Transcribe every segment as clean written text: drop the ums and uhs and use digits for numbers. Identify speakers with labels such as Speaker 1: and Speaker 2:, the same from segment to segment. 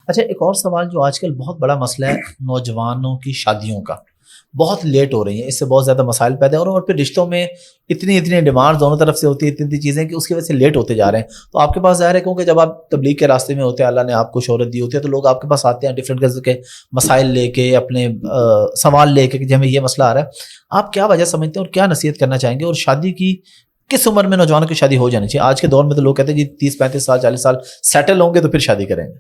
Speaker 1: اچھا ایک اور سوال جو آج کل بہت بڑا مسئلہ ہے نوجوانوں کی شادیوں کا، بہت لیٹ ہو رہی ہیں، اس سے بہت زیادہ مسائل پیدا ہو رہے ہیں، اور پھر رشتوں میں اتنی ڈیمانڈ دونوں طرف سے ہوتی ہے، اتنی چیزیں کہ اس کی وجہ سے لیٹ ہوتے جا رہے ہیں. تو آپ کے پاس ظاہر ہے کیونکہ جب آپ تبلیغ کے راستے میں ہوتے ہیں، اللہ نے آپ کو شہرت دی ہوتی ہے، تو لوگ آپ کے پاس آتے ہیں ڈفرینٹ قسم کے مسائل لے کے، اپنے سوال لے کے کہ ہمیں یہ مسئلہ آ رہا ہے. آپ کیا وجہ سمجھتے ہیں اور کیا نصیحت کرنا چاہیں گے، اور شادی کی کس عمر میں نوجوانوں کی شادی ہو جانی چاہیے؟ آج کے دور میں تو لوگ کہتے ہیں کہ 30-35 سال 40 سال سیٹل ہوں گے تو پھر شادی کریں گے.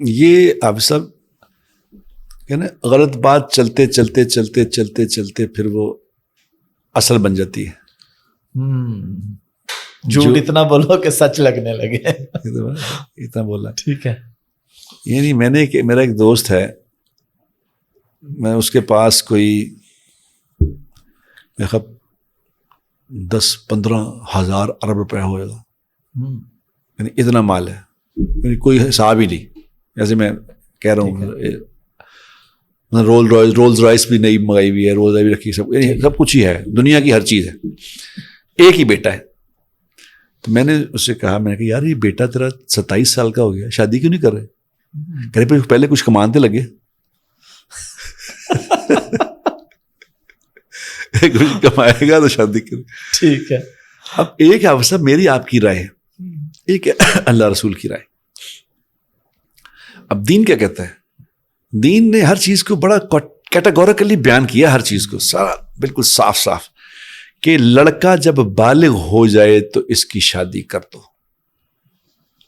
Speaker 2: یہ آپ سب نا غلط بات چلتے چلتے چلتے چلتے چلتے پھر وہ اصل بن جاتی ہے.
Speaker 1: جھوٹ اتنا بولو کہ سچ لگنے لگے.
Speaker 2: اتنا بولا
Speaker 1: ٹھیک ہے.
Speaker 2: یعنی میرا ایک دوست ہے، میں اس کے پاس کوئی 10-15 ہزار ارب روپے ہوئے گا، یعنی اتنا مال ہے، یعنی کوئی حساب ہی نہیں. جیسے میں کہہ رہا ہوں رولز رائس بھی نئی منگائی ہوئی ہے، رولز بھی رکھی، سب کچھ ہی ہے، دنیا کی ہر چیز ہے. ایک ہی بیٹا ہے. تو میں نے اس سے کہا، میں نے کہا یار یہ بیٹا تیرا 27 سال کا ہو گیا، شادی کیوں نہیں کر رہے؟ کہہ رہے پہلے کچھ کمانے لگے. کچھ کمائے گا تو شادی کرے.
Speaker 1: ٹھیک ہے.
Speaker 2: اب ایک ہے صاحب میری آپ کی رائے ہے، ایک ہے اللہ رسول کی رائے. اب دین کیا کہتا ہے؟ دین نے ہر چیز کو بڑا کیٹاگوریکلی بیان کیا، ہر چیز کو سارا بالکل صاف صاف، کہ لڑکا جب بالغ ہو جائے تو اس کی شادی کر دو.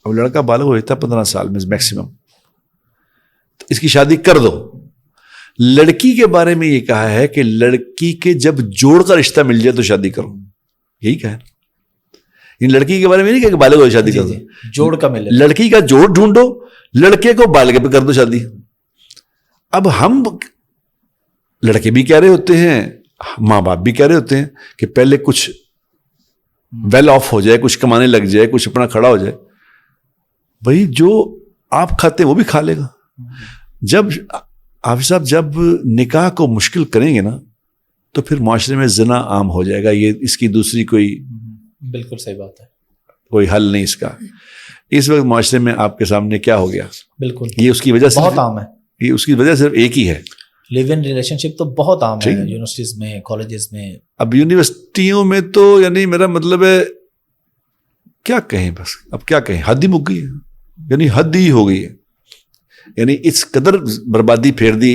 Speaker 2: اب لڑکا بالغ ہو جاتا 15 سال میں میکسیمم، تو اس کی شادی کر دو. لڑکی کے بارے میں یہ کہا ہے کہ لڑکی کے جب جوڑ کا رشتہ مل جائے تو شادی کرو. یہی کہا ہے. لڑکی کے بارے میں نہیں کہ بالغ ہو شادی کر دو،
Speaker 1: جوڑ کا ملے،
Speaker 2: لڑکی کا جوڑ ڈھونڈو، لڑکے کو بالغ پہ کر دو شادی. اب ہم لڑکے بھی کہہ رہے ہوتے ہیں، ماں باپ بھی کہہ رہے ہوتے ہیں کہ پہلے کچھ ویل آف ہو جائے، کچھ کمانے لگ جائے، کچھ اپنا کھڑا ہو جائے. بھائی جو آپ کھاتے ہیں وہ بھی کھا لے گا. جب حافظ صاحب جب نکاح کو مشکل کریں گے نا تو پھر معاشرے میں زنا عام ہو جائے گا. یہ اس کی دوسری کوئی
Speaker 1: بالکل صحیح بات ہے،
Speaker 2: کوئی حل نہیں اس کا. اس وقت معاشرے میں آپ کے سامنے کیا ہو گیا؟
Speaker 1: بالکل
Speaker 2: یہ اس کی وجہ سے
Speaker 1: بہت عام ہے.
Speaker 2: یہ اس کی وجہ صرف ایک ہی ہے،
Speaker 1: لیو ان ریلیشن شپ تو بہت عام ہے یونیورسٹیز میں، کالجز میں.
Speaker 2: اب یونیورسٹیوں میں تو یعنی میرا مطلب ہے کیا کہیں، بس اب کیا کہیں، حد ہی مک گئی ہے، یعنی حد ہی ہو گئی ہے. یعنی اس قدر بربادی پھیر دی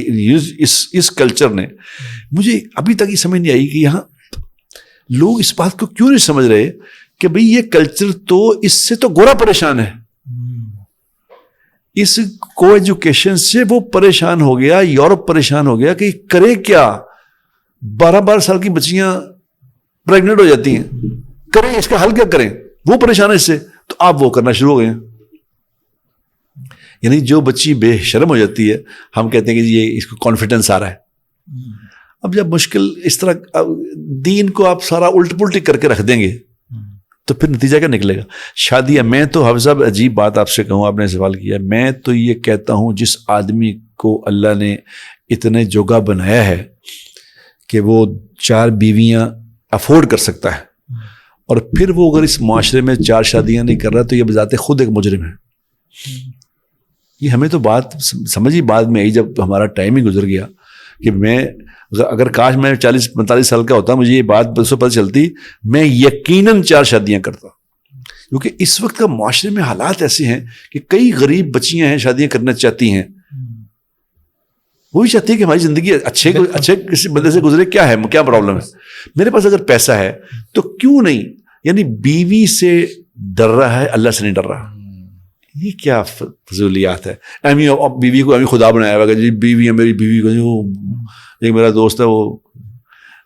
Speaker 2: اس کلچر نے. مجھے ابھی تک یہ سمجھ نہیں آئی کہ یہاں لوگ اس بات کو کیوں نہیں سمجھ رہے کہ بھئی یہ کلچر تو اس سے تو گورا پریشان ہے، اس کو ایجوکیشن سے وہ پریشان ہو گیا، یورپ پریشان ہو گیا کہ کرے کیا. 12 سال کی بچیاں پریگننٹ ہو جاتی ہیں، کریں اس کا حل کیا کریں؟ وہ پریشان ہے اس سے، تو آپ وہ کرنا شروع ہو گئے ہیں. یعنی جو بچی بے شرم ہو جاتی ہے، ہم کہتے ہیں کہ یہ اس کو کانفیڈنس آ رہا ہے. اب جب مشکل اس طرح دین کو آپ سارا الٹ پلٹ کر کے رکھ دیں گے تو پھر نتیجہ کیا نکلے گا؟ شادی ہے. میں تو حافظ صاحب عجیب بات آپ سے کہوں، آپ نے سوال کیا، میں تو یہ کہتا ہوں جس آدمی کو اللہ نے اتنے جوگا بنایا ہے کہ وہ 4 بیویاں افورڈ کر سکتا ہے، اور پھر وہ اگر اس معاشرے میں 4 شادیاں نہیں کر رہا تو یہ بذات خود ایک مجرم ہے. یہ ہمیں تو بات سمجھی بعد میں آئی جب ہمارا ٹائم ہی گزر گیا کہ میں اگر کاش میں 40-45 سال کا ہوتا، مجھے یہ بات پتہ چلتی، میں یقیناً 4 شادیاں کرتا. کیونکہ اس وقت کا معاشرے میں حالات ایسے ہیں کہ کئی غریب بچیاں ہیں شادیاں کرنا چاہتی ہیں، وہی چاہتی ہے کہ ہماری زندگی اچھے کسی بندے سے گزرے. کیا ہے، کیا پرابلم ہے؟ میرے پاس اگر پیسہ ہے تو کیوں نہیں، یعنی بیوی سے ڈر رہا ہے، اللہ سے نہیں ڈر رہا. یہ کیا فضولیات ہے؟ بیوی کو خدا بنایا ہوا، جی بیوی ہے میری بیوی کو. ایک میرا دوست ہے وہ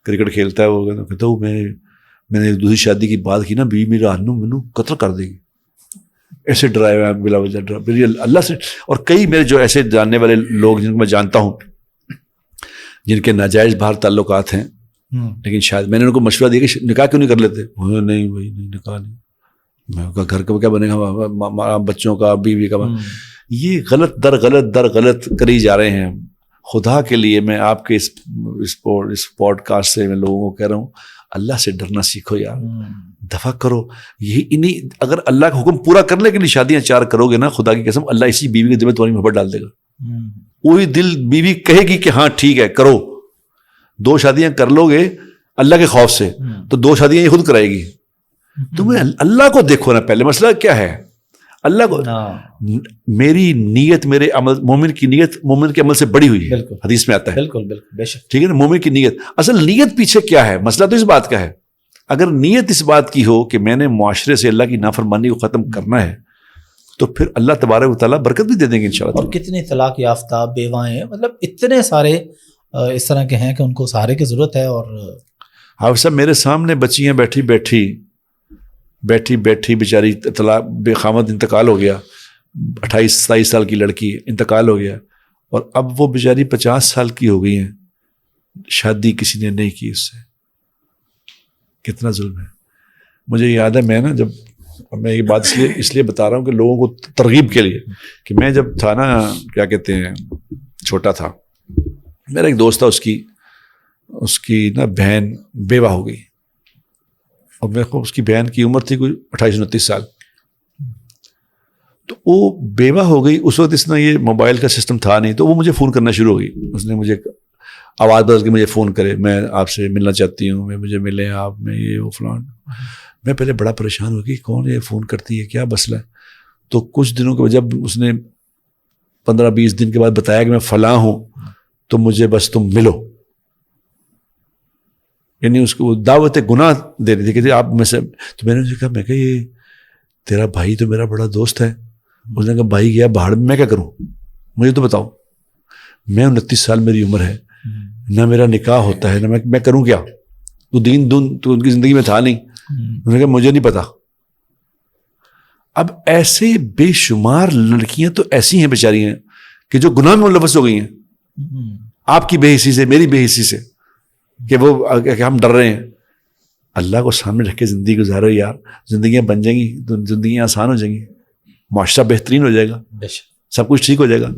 Speaker 2: کرکٹ کھیلتا ہے، وہ کہتا ہوں میں نے دوسری شادی کی بات کی نا، بیوی میرا مینو قتل کر دے گی، ایسے ڈرائے ہوئے بلا وجہ ڈرا اللہ سے. اور کئی میرے جو ایسے جاننے والے لوگ جن کو میں جانتا ہوں جن کے ناجائز باہر تعلقات ہیں، لیکن شاید میں نے ان کو مشورہ دیا کہ نکاح کیوں نہیں کر لیتے؟ نہیں بھائی نہیں، نکاح نہیں، میں کہا گھر کا کیا بنے گا، بچوں کا، بیوی کا. یہ غلط در غلط کری جا رہے ہیں. خدا کے لیے میں آپ کے اس پوڈ کاسٹ سے میں لوگوں کو کہہ رہا ہوں، اللہ سے ڈرنا سیکھو یار, دفع کرو. یہی انہیں اگر اللہ کا حکم پورا کرنے کے لیے شادیاں 4 کرو گے نا, خدا کی قسم اللہ اسی بیوی کے دل میں تمہاری محبت ڈال دے گا. وہی دل بیوی کہے گی کہ ہاں ٹھیک ہے کرو. 2 شادیاں کر لو گے اللہ کے خوف سے تو 2 شادیاں یہ خود کرائے گی. تمہیں اللہ کو دیکھو نا پہلے. مسئلہ کیا ہے اللہ کو, میری نیت میرے عمل, مومن کی نیت مومن کے عمل سے بڑی ہوئی ہے, حدیث میں آتا ہے.
Speaker 1: بالکل بالکل بے شک,
Speaker 2: ٹھیک ہے نا. مومن کی نیت, اصل نیت پیچھے کیا ہے, مسئلہ تو اس بات کا ہے. اگر نیت اس بات کی ہو کہ میں نے معاشرے سے اللہ کی نافرمانی کو ختم کرنا ہے تو پھر اللہ تبارک و تعالیٰ برکت بھی دے دیں گے انشاءاللہ.
Speaker 1: اور کتنی طلاق یافتہ بیوائیں, مطلب اتنے سارے اس طرح کے ہیں کہ ان کو سہارے کی ضرورت ہے. اور
Speaker 2: حافظ صاحب میرے سامنے بچیاں بیٹھی بیچاری طلاق بے خامد انتقال ہو گیا, 28-27 سال کی لڑکی انتقال ہو گیا, اور اب وہ بیچاری 50 سال کی ہو گئی ہیں, شادی کسی نے نہیں کی اس سے. کتنا ظلم ہے. مجھے یاد ہے میں نا جب, میں یہ بات اس لیے بتا رہا ہوں کہ لوگوں کو ترغیب کے لیے, کہ میں جب تھا نا کیا کہتے ہیں چھوٹا تھا, میرا ایک دوست تھا, اس کی نا بہن بیوہ ہو گئی, اور میرے کو اس کی بہن کی عمر تھی کوئی 28-29 سال. تو وہ بیوہ ہو گئی. اس وقت اس نے یہ موبائل کا سسٹم تھا نہیں, تو وہ مجھے فون کرنا شروع ہو گئی. اس نے مجھے آواز بدل کے مجھے فون کرے, میں آپ سے ملنا چاہتی ہوں, میں مجھے ملیں آپ, میں یہ وہ فلان. میں پہلے بڑا پریشان ہو گئی, کون یہ فون کرتی ہے, کیا مسئلہ ہے. تو کچھ دنوں کے جب اس نے 15-20 دن کے بعد بتایا کہ میں فلاں ہوں, تو مجھے بس تم ملو, یعنی اس کو دعوت گناہ دے رہی تھی کہ آپ میں سے. تو میں نے اسے کہا, میں کہ یہ تیرا بھائی تو میرا بڑا دوست ہے. اس نے کہا بھائی گیا باہر میں کیا کروں, مجھے تو بتاؤ. میں 29 سال میری عمر ہے, نہ میرا نکاح ہوتا ہے, نہ میں کروں کیا. تو دین تو ان کی زندگی میں تھا نہیں. انہوں نے کہا مجھے نہیں پتا. اب ایسے بے شمار لڑکیاں تو ایسی ہیں بیچاری ہیں کہ جو گناہ میں ملوث ہو گئی ہیں, آپ کی بے حسی سے, میری بے حسی سے, کہ وہ کہ ہم ڈر رہے ہیں. اللہ کو سامنے رکھ کے زندگی گزارو یار, زندگیاں بن جائیں گی, زندگیاں آسان ہو جائیں گی, معاشرہ بہترین ہو جائے گا, سب کچھ ٹھیک ہو جائے گا.